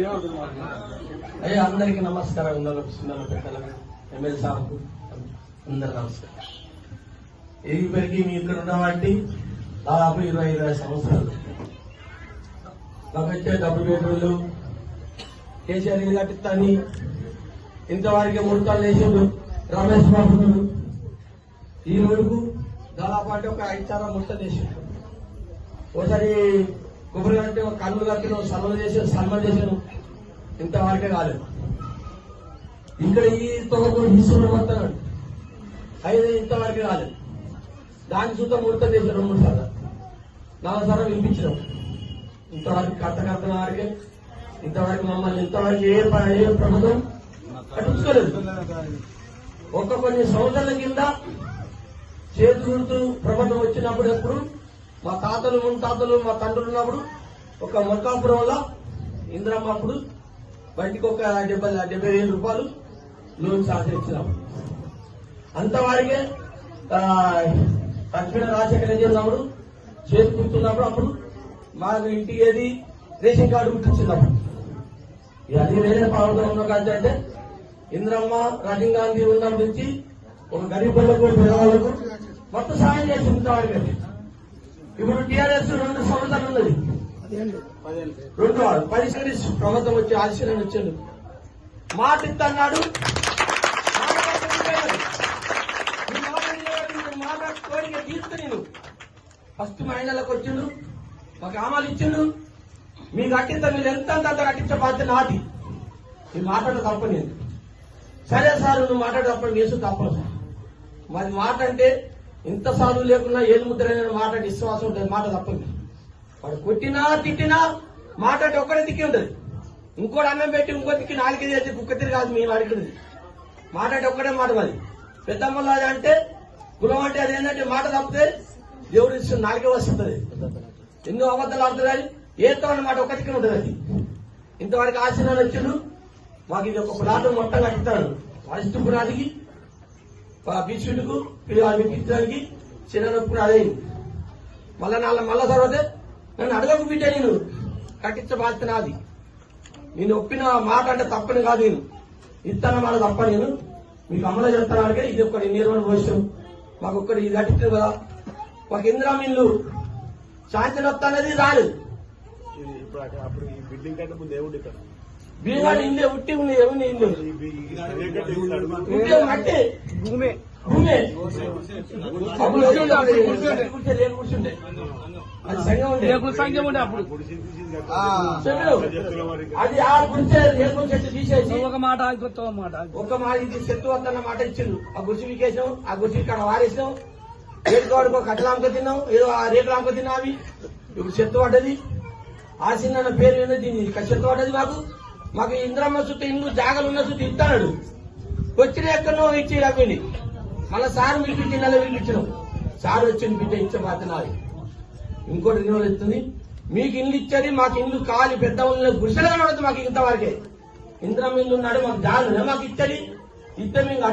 అయ్యా అందరికీ నమస్కారం. చిన్న పెట్టాలని ఎమ్మెల్యే సార్కు అందరు నమస్కారం. ఇప్పటికీ మీ ఇక్కడ ఉన్నవాటి దాదాపు 25 సంవత్సరాలు నాకు వచ్చే డబ్బు బెడ్రూమ్లు కేసీఆర్ ఇల్లు కట్టిస్తాని ఇంతవరకు ముడతలు వేసిండు రమేష్ బాబు. ఈ రోజుకు దాదాపు అంటే ఒక 5 ముడతలు వేసిండు. ఒకసారి కొబ్బరి కట్టి కళ్ళు కట్టిన సన్మానం చేశాను, ఇంతవరకే కాలేదు. ఇక్కడ ఈ తొగకు తీసుకుని పడుతున్నాడు, అయితే ఇంతవరకే కాలేదు. దాని చూద్దాం ముడత చేశారు 2 సార్లు 4 సార్లు వినిపించినాం. ఇంతవరకు కట్టకట్టిన వారికి ఇంతవరకు మమ్మల్ని ఇంతవరకు ఏ ప్రభుత్వం పట్టించుకోలేదు. కొన్ని సంవత్సరాల కింద చేతులతో ప్రభుత్వం వచ్చినప్పుడు ఎప్పుడు మా తాతలు మున్తాతలు మా తండ్రులు ఉన్నప్పుడు ఒక మొక్కాపురంలో ఇంద్రమ్మ అప్పుడు బయటికి ఒక 70,000 రూపాయలు లోన్ సహకరించినాం. అంతవరకే లక్ష్మీ రాజశేఖర చేసినప్పుడు చేతి కూర్చున్నప్పుడు అప్పుడు మాకు ఇంటికి ఏది రేషన్ కార్డు గుర్తించినప్పుడు అది వేరే ప్రభుత్వం ఉన్న కంటే ఇంద్రమ్మ రాజీవ్ గాంధీ ఉన్నప్పటి నుంచి ఒక గరీబులకు పేదవాళ్లకు మొత్తం సహాయం చేసింది. ఇంతవరకు ఇప్పుడు టీఆర్ఎస్ 2 సంవత్సరాలు ఉన్నది, 10 ప్రభుత్వం వచ్చి ఆశీర్వాదం వచ్చాడు. మాట ఇస్తున్నాడు, మాట కోరిక తీర్చు. నేను ఫస్ట్ మహిళలకు వచ్చిండు, మాకు ఆమాలు ఇచ్చిండు. మీకు కట్టిస్తా, మీరు ఎంత కట్టించే బాధ్యత నాది. ఈ మాట్లాడ తప్పని సరే సార్ నువ్వు మాట్లాడే తప్పని వేసు తప్పదు సార్. మరి మాట అంటే ఇంత సార్లు లేకున్నా ఏది ముద్రైన మాట విశ్వాసం ఉంటుంది. మాట తప్పదు. వాడు కొట్టినా తిట్టినా మాట అంటే ఒక్కడే దిక్కి ఉంటుంది. ఇంకోటి అన్నం పెట్టి ఇంకో దిక్కి 4 చేసి కుక్క తిరిగి కాదు మేము అడిగినది. మాట అంటే ఒక్కడే మాట. మరి పెద్దమ్మలాగా అంటే కులం అంటే అదేంటంటే మాట తప్పితే దేవుడు ఇస్తుంది 4 వస్తుంది. ఎన్నో అబద్ధాలు ఆడుతుంది కానీ ఏతో మాట ఒక్క దిక్కి ఉంటుంది. అది ఇంతవరకు ఆశీర్వాదం వచ్చిండు. మాకు ఇది ఒక ప్లాట్ మొత్తం కట్టిస్తాడు. ఫస్ట్ పునాదికి బీచ్కు పిల్లలకి చిన్నప్పుడు అదైంది. మళ్ళా తర్వాత నన్ను అడగకు బిడ్డ, నేను కట్టించే బాధ్యత నాది. నేను ఒప్పిన మాట అంటే తప్పని కాదు, నేను ఇస్తాన మాట తప్ప. నేను మీకు అమలు చేస్తాను. ఇది ఒక్కటి నిర్వహణ పోషం మాకు ఒక్కటి ఇది కట్టించారు కదా. మాకు ఇందిరా ఇల్లు శాంతి వస్తానది రాలేదు. అప్పుడు ఈ బిల్డింగ్ కంటే ముందు ఏముంది ఇక్కడ? బిల్డింగ్ ఇందే ఉట్టి ఉంది, ఏముంది ఇల్లు మట్టి భూమే. సంఘం ఉండే అప్పుడు అది తీసేసి ఒక మాట ఒక మాట ఇది చెట్టు వద్దన్న మాట ఇచ్చిండు. ఆ గుర్చి వికేసాం, ఆ గుర్చి ఇక్కడ వారేసాం. రేటుకోడుకో కట్టలాంక తిన్నాం, ఏదో ఆ రేకులాంక తిన్నా. అవి ఇప్పుడు చెట్టు పడ్డది. ఆసిన్న పేరు ఏదో దీన్ని చెట్టు పడ్డది. మాకు ఇంద్రమ్మ చుట్టూ ఇల్లు జాగలు ఉన్న చుట్టూ ఇస్తాడు. వచ్చిన ఎక్కడో ఇచ్చి రాకండి. మళ్ళా సార్ పిలిపించి నెల పిలిపించడం. సార్ వచ్చింది బిడ్డ ఇచ్చే బాధ్యత నాది. ఇంకోటి ఇన్వాల్వ్ ఇస్తుంది. మీకు ఇల్లు ఇచ్చేది మాకు ఇల్లు కాలి పెద్ద గుడిసెలుగా ఉండదు. మాకు ఇంతవరకే ఇంద్రమ్మ ఇల్లు ఉన్నాడు, మాకు జాగలు మాకు ఇచ్చేది ఇస్తే మేము